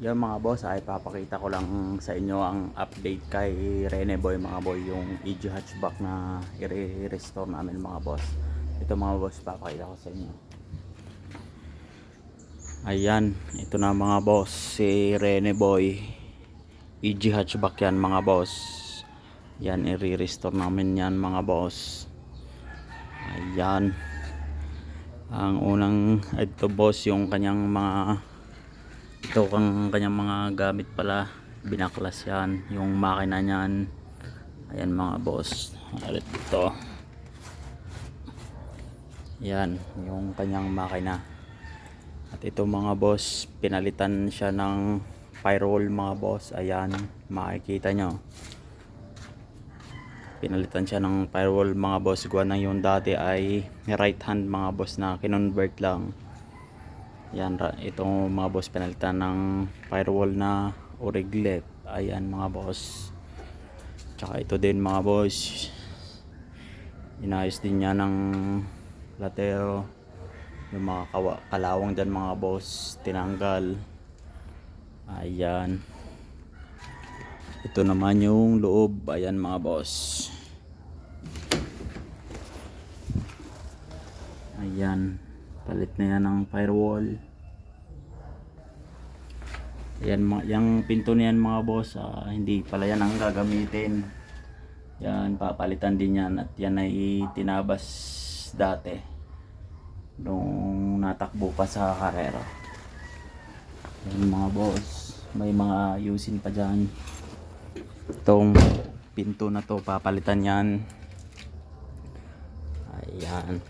Yan mga boss, ay papakita ko lang sa inyo ang update kay Rene Boy mga boy, yung EG hatchback na i-restore namin mga boss. Ito mga boss, papakita ko sa inyo. Ayan, ito na mga boss, si Rene Boy EG hatchback yan mga boss. Yan, i-restore namin yan mga boss. Ayan, ang unang ito boss, yung kanyang mga kanyang mga gamit pala, binaklas yan, yung makina niyan. Ayan mga boss, alit ito. Yan, yung kanyang makina. At ito mga boss, pinalitan siya ng firewall mga boss. Ayan, makikita nyo. Pinalitan siya ng firewall mga boss. Gawa na yung dati ay right hand mga boss na kinonvert lang. Yan, ito mga boss, pinalitan ng firewall na Origlep. Ayan mga boss. Tsaka ito din mga boss, inayos din niya ng latero. Yung mga kalawang dyan mga boss, tinanggal. Ayan, ito naman yung loob. Ayan mga boss. Ayan, palit na yan ng firewall. Ayan, yung pinto niyan mga boss, hindi pala yan ang gagamitin. Yan, papalitan din yan. At yan ay tinabas dati nung natakbo pa sa karera. Ayan mga boss, may mga ayusin pa dyan. Itong pinto na to, papalitan yan. Ayan,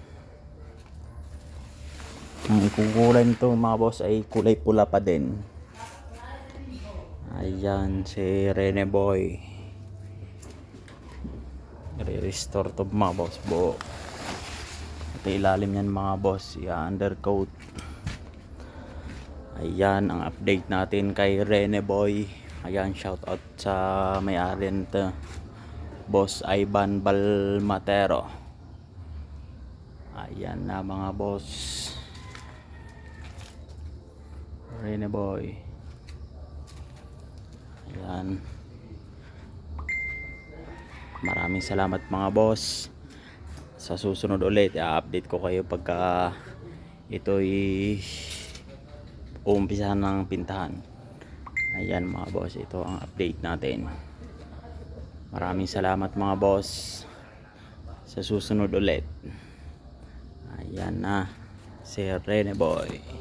ang ikukulay nito mga boss ay kulay pula pa din. Ayan, si Rene Boy i-restore to mga boss buo. Ito ilalim yan mga boss, undercoat. Ayan ang update natin kay Rene Boy. Ayan, shout out sa may-ari nito, Boss Ivan Balmatero. Ayan na mga boss, Rene Boy. Ayan, maraming salamat mga boss. Sa susunod ulit, i-update ko kayo pagka ito'y umpisahan ng pintahan. Ayan mga boss, ito ang update natin. Maraming salamat mga boss. Sa susunod ulit. Ayan na si Rene Boy.